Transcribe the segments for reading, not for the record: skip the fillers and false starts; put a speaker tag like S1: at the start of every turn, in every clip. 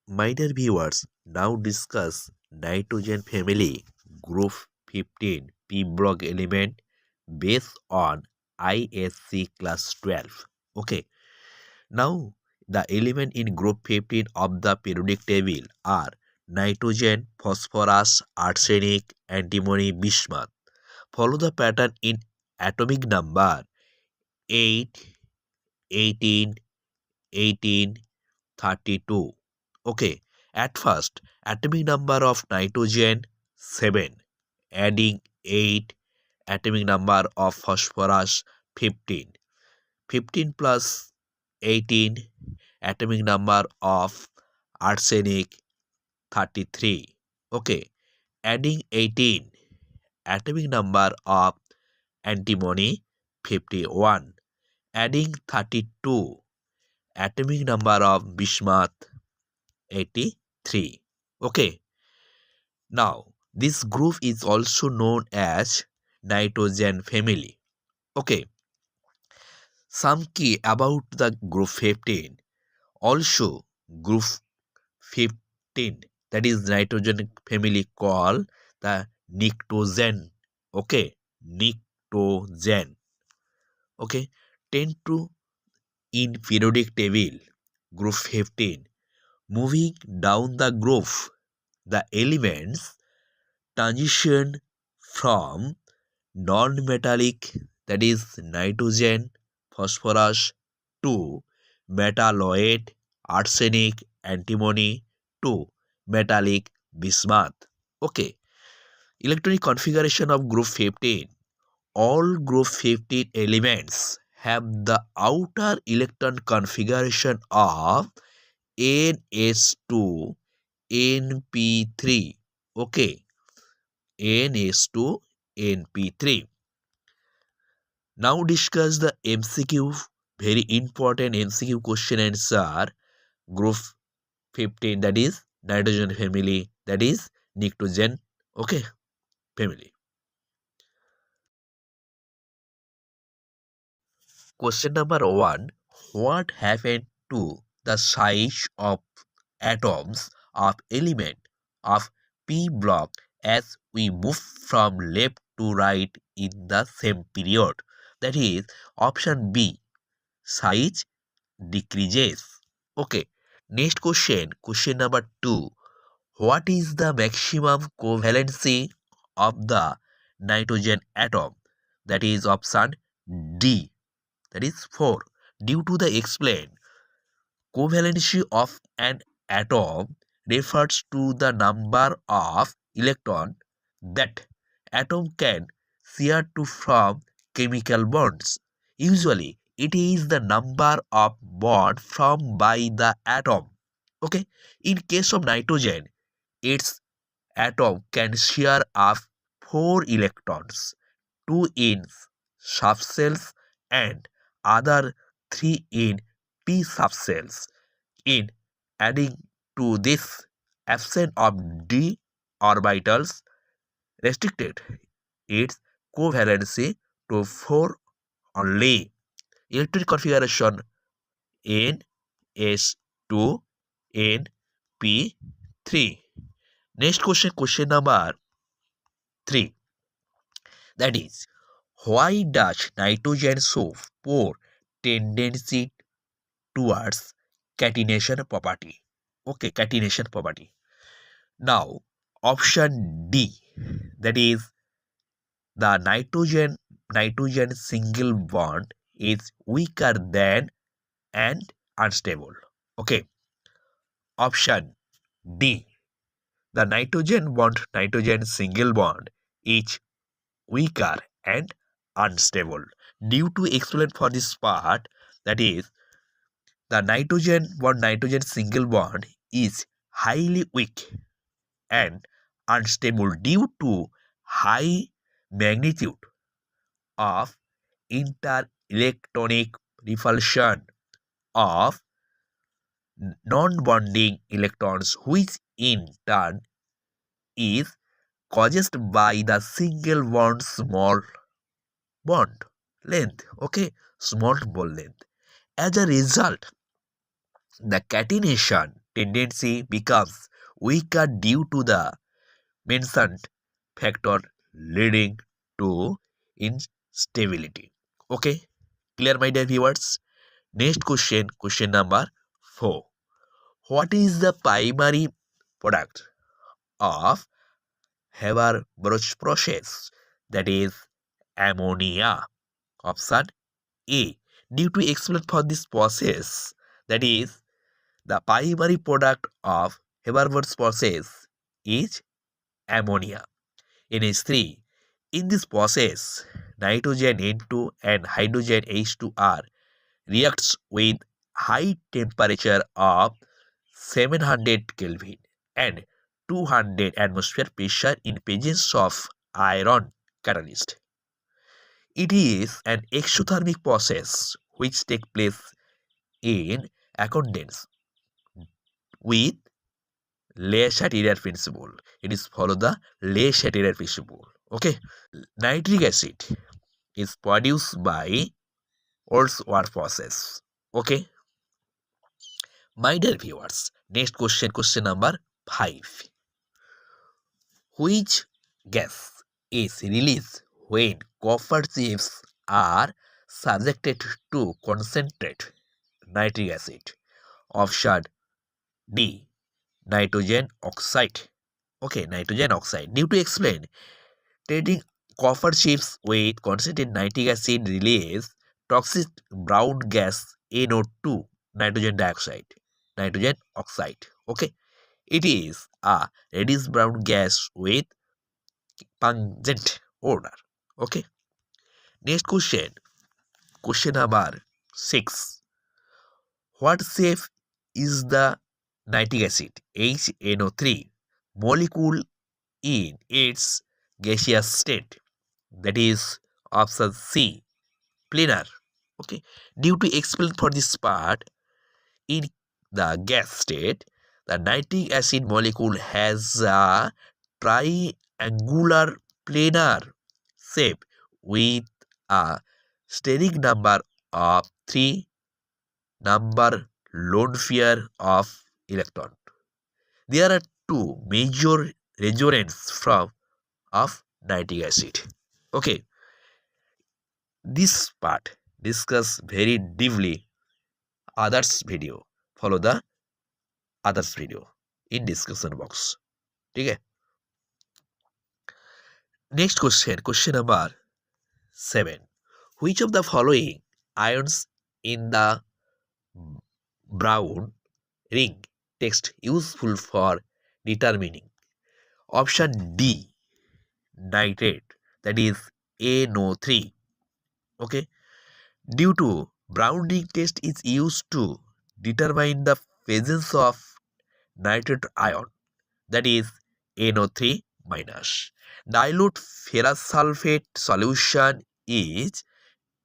S1: My dear viewers, now discuss nitrogen family group 15 p block element based on ISC class 12. Okay, now the element in group 15 of the periodic table are nitrogen, phosphorus, arsenic, antimony, bismuth. Follow the pattern in atomic number 8, 18, 18, 32. Okay, at first, atomic number of nitrogen 7, adding 8, atomic number of phosphorus 15, 15 plus 18, atomic number of arsenic 33. Okay, adding 18, atomic number of antimony 51, adding 32, atomic number of bismuth 83. Okay, now this group is also known as nitrogen family. Okay, some key about the group 15. Also, group 15, that is nitrogen family, called the pnictogen. Okay, pnictogen. Okay, 10 to in periodic table group 15. Moving down the group, the elements transition from non-metallic, that is nitrogen, phosphorus, to metalloid, arsenic, antimony, to metallic, bismuth. Okay, electronic configuration of group 15. All group 15 elements have the outer electron configuration of ns²np³. Okay, ns²np³. Now discuss the MCQ, very important MCQ question answer. Group 15, that is nitrogen family, that is pnictogen. Okay, family. Question number 1. What happened to the size of atoms of element of P block as we move from left to right in the same period? That is option B, size decreases. Okay, next question, question number 2. What is the maximum covalency of the nitrogen atom? That is option D, that is 4. Due to the explained, covalency of an atom refers to the number of electrons that atom can share to form chemical bonds. Usually, it is the number of bonds formed by the atom. Okay, in case of nitrogen, its atom can share up 4 electrons, 2 in subcells and other 3 in p subcells. In adding to this, absence of d orbitals restricted its covalency to 4 only. Electronic configuration ns²np³. Next question, question number 3. That is, why does nitrogen show poor tendency towards catenation property? Okay, catenation property. Now, option D, that is the nitrogen single bond is weaker than and unstable. Okay, option D, the nitrogen single bond is weaker and unstable. Due to explain for this part, that is the nitrogen single bond is highly weak and unstable due to high magnitude of interelectronic repulsion of non-bonding electrons, which in turn is caused by the single bond small bond length. Okay, small bond length. As a result, the catenation tendency becomes weaker due to the mentioned factor, leading to instability. Okay, clear, my dear viewers? Next question, question number 4. What is the primary product of Haber-Bosch process? That is ammonia. Option A. Due to explain for this process, that is the primary product of Haber-Bosch process is ammonia. NH3. In this process, nitrogen N2 and hydrogen H2R reacts with high temperature of 700 Kelvin and 200 atmosphere pressure in presence of iron catalyst. It is an exothermic process which takes place in accordance with Le Chatelier principle. It is follow the Le Chatelier principle. Okay. Nitric acid is produced by Olswar process. Okay. My dear viewers, next question, question number 5. Which gas is released when copper chips are subjected to concentrate nitric acid? Option D. Nitrogen oxide. Okay, nitrogen oxide. Due to explain, treating copper chips with concentrated nitric acid release toxic brown gas NO2, nitrogen dioxide, nitrogen oxide. Okay, it is a reddish brown gas with pungent odor. Okay, next question, question number 6. What shape is the nitric acid HNO3 molecule in its gaseous state? That is option C, planar. Okay, due to explain for this part, in the gas state, the nitric acid molecule has a triangular planar shape with a steric number of 3 number lone pair of electron. There are two major resonance from of nitric acid. Okay, this part discuss very deeply others video. Follow the others video in discussion box. Okay. Next question, question number 7. Which of the following ions in the brown ring text useful for determining? Option D, nitrate, that is NO3. Okay, due to brown ring test is used to determine the presence of nitrate ion, that is NO3 minus. Dilute ferrous sulfate solution is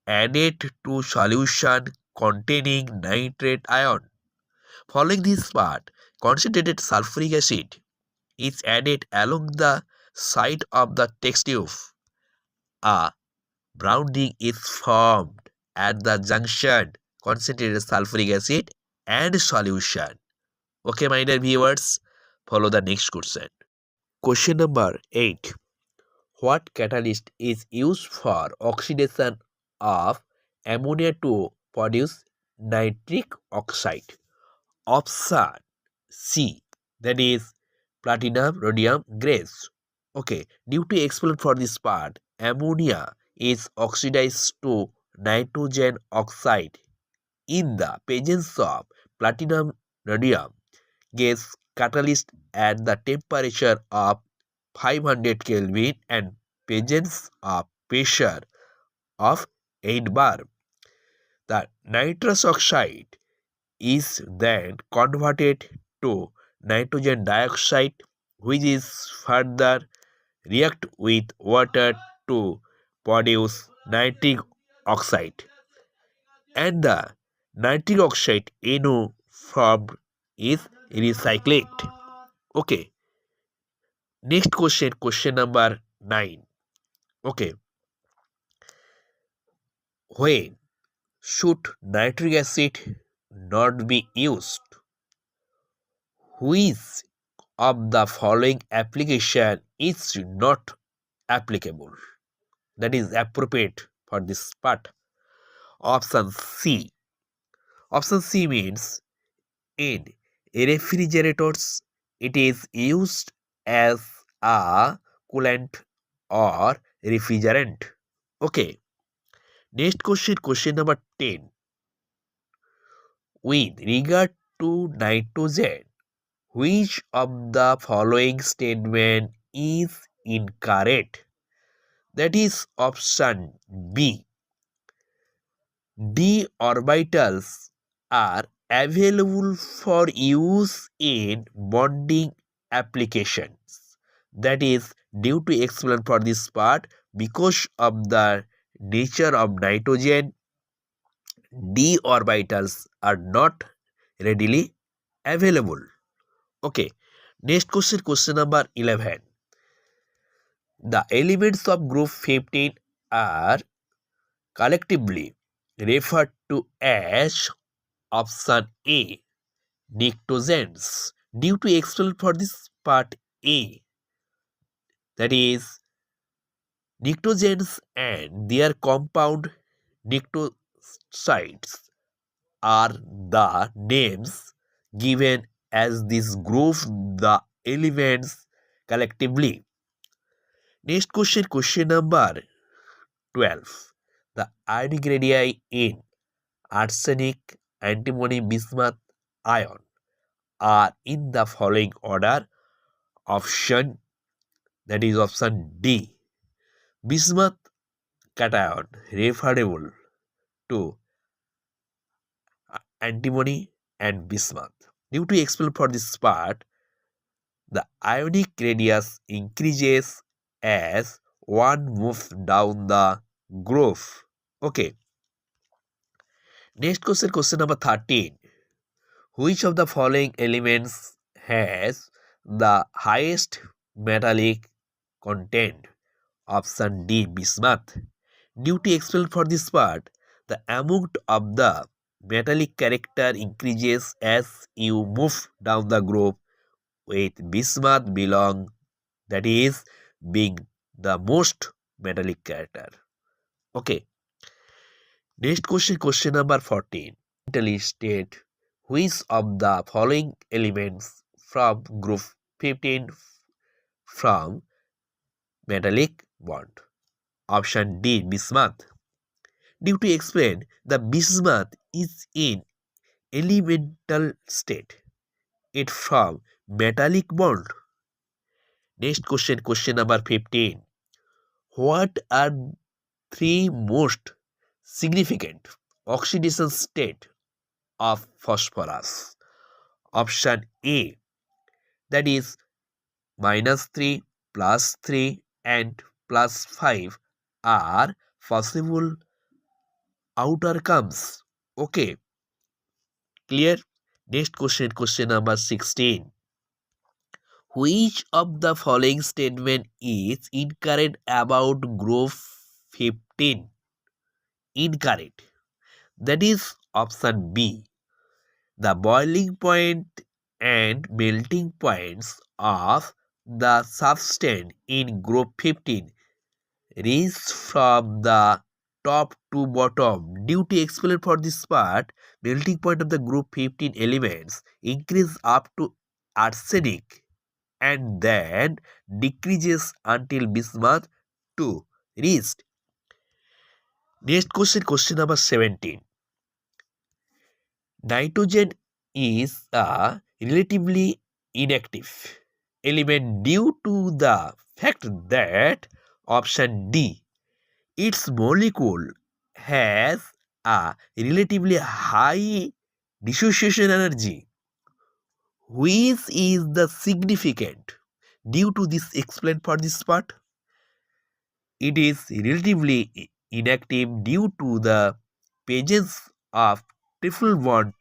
S1: added to solution containing nitrate ion. Following this part, concentrated sulfuric acid is added along the side of the test tube. A brown ring is formed at the junction concentrated sulfuric acid and solution. Okay, my dear viewers, follow the next question. Question number 8. What catalyst is used for oxidation of ammonia to produce nitric oxide? Option C, that is platinum rhodium grace. Okay, due to explain for this part, ammonia is oxidized to nitrogen oxide in the presence of platinum rhodium gas catalyst at the temperature of 500 Kelvin and presence of pressure of 8 bar. The nitrous oxide is then converted to nitrogen dioxide, which is further react with water to produce nitric oxide, and the nitric oxide NO formed is recycled. Okay, next question, question number 9. Okay, when should nitric acid not be used? Which of the following application is not applicable? That is appropriate for this part. Option C. Option C means in refrigerators it is used as a coolant or refrigerant. Okay. Next question, question number 10. With regard to nitrogen, which of the following statement is incorrect? That is option B. D orbitals are available for use in bonding applications. That is due to explain for this part, because of the nature of nitrogen, d orbitals are not readily available. Okay. Next question, question number 11. The elements of group 15 are collectively referred to as option A, pnictogens, due to explain for this part A, that is pnictogens and their compound pnictosides are the names given as this group the elements collectively. Next question, question number 12. The ionic radii in arsenic, antimony, bismuth ion are in the following order. Option, that is option D. Bismuth cation referable to antimony and bismuth. Due to explain for this part, the ionic radius increases as one moves down the groove. Okay. Next question, question number 13. Which of the following elements has the highest metallic content? Option D, bismuth. Due to explain for this part, the amount of the metallic character increases as you move down the groove, with bismuth belong, that is being the most metallic character. Okay. Next question, question number 14. State which of the following elements from group 15 from metallic bond? Option D, bismuth. Due to explain, the bismuth is in elemental state. It from metallic bond. Next question, question number 15. What are three most significant oxidation state of phosphorus? Option A, that is -3, +3 and +5 are possible outcomes. Okay, clear? Next question, question number 16. Which of the following statement is incorrect about group 15? Incorrect. That is option B. The boiling point and melting points of the substance in group 15 range from the top to bottom. Due to explain for this part, melting point of the group 15 elements increase up to arsenic and then decreases until bismuth to reached. Next question, question number 17. Nitrogen is a relatively inactive element due to the fact that option D, its molecule has a relatively high dissociation energy, which is the significant. Due to this explain for this part, it is relatively inactive due to the presence of triple bond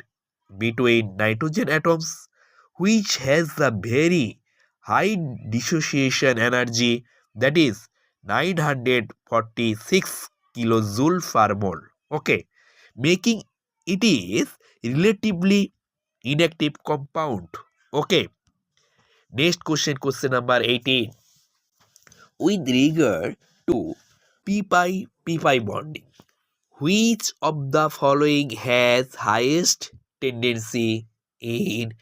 S1: between nitrogen atoms, which has a very high dissociation energy, that is 946 kilojoule per mole. Okay, making it is relatively inactive compound. Okay. Next question number 18. With regard to p-pi bonding, which of the following has highest tendency in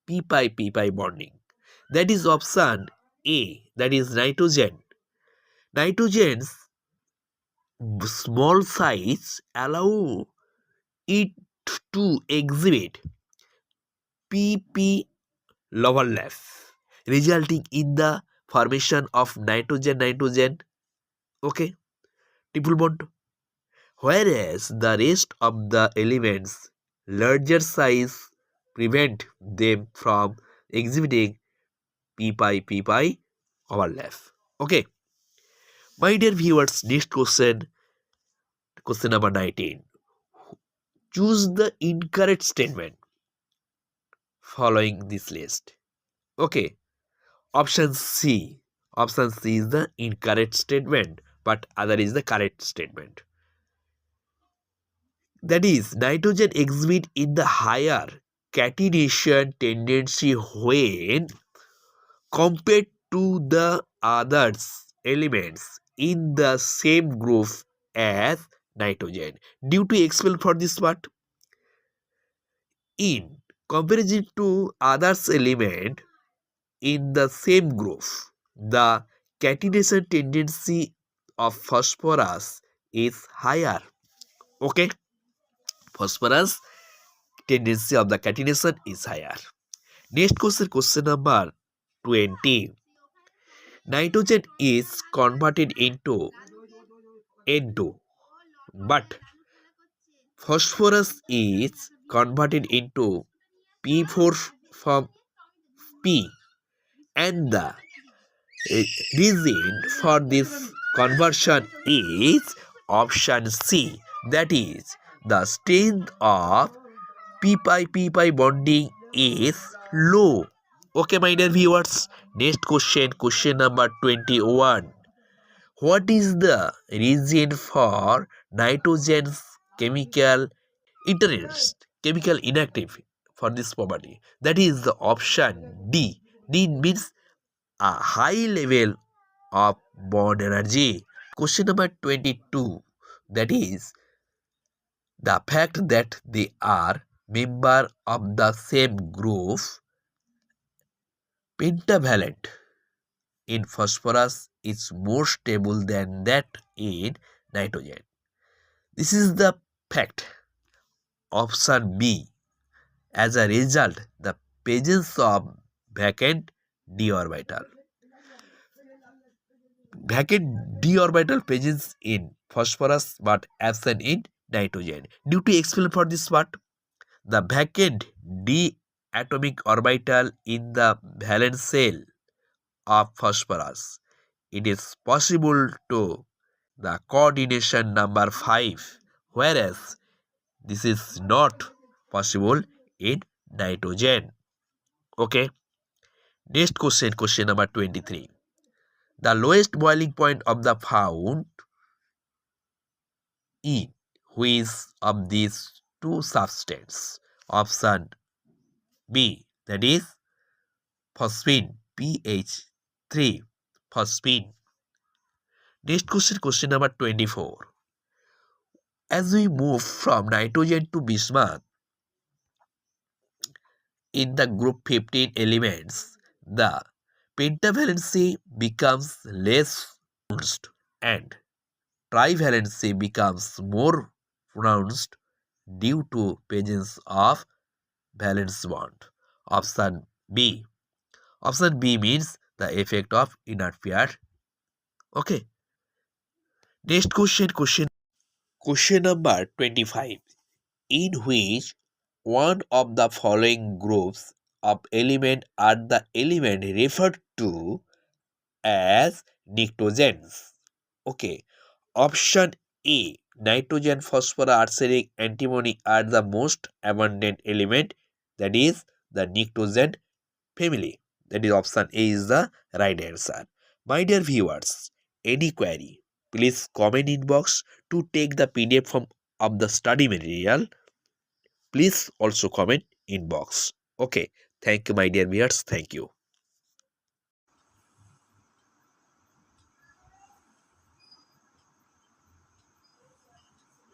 S1: p-pi bonding? That is option A, that is nitrogen. Nitrogen's small size allow it to exhibit pp overlap, resulting in the formation of nitrogen okay triple bond, whereas the rest of the elements larger size prevent them from exhibiting p-pi overlap. Okay, my dear viewers, next question number 19. Choose the incorrect statement following this list. Okay, option C. Option C is the incorrect statement, but other is the correct statement. That is, nitrogen exhibit in the higher catenation tendency when compared to the others elements in the same group as nitrogen. Due to explain for this part, in comparison to others element in the same group, the catenation tendency of phosphorus is higher. Okay, phosphorus tendency of the catenation is higher. Next question number 20. Nitrogen is converted into N2, but phosphorus is converted into P4 from P, and the reason for this conversion is option C, that is, the strength of p-pi bonding is low. Okay, my dear viewers, next question number 21. What is the reason for nitrogen's chemical inactive for this property? That is the option D. D means a high level of bond energy. Question number 22. That is the fact that they are member of the same group pentavalent in phosphorus is more stable than that in nitrogen. This is the fact. Option B. As a result, the presence of vacant d orbital. Vacant d orbital presence in phosphorus but absent in nitrogen. Due to explain for this part, the vacant d atomic orbital in the valence shell of phosphorus, it is possible to the coordination number 5, whereas this is not possible in nitrogen. Okay, next question number 23. The lowest boiling point of the found in which of these two substances? Option B, that is phosphine, pH 3 phosphine. Next question number 24. As we move from nitrogen to bismuth in the group 15 elements, the pentavalency becomes less pronounced and trivalency becomes more pronounced due to presence of valence bond. Option B. Option B means the effect of inert pair. Okay. Next question number 25. In which one of the following groups of element are the element referred to as pnictogens? Okay. Option A. Nitrogen, phosphorus, arsenic, antimony are the most abundant element, that is the pnictogen family. That is option A is the right answer. My dear viewers, any query, please comment in box. To take the PDF of the study material, please also comment in box. Okay, Thank you, my dear viewers. Thank you.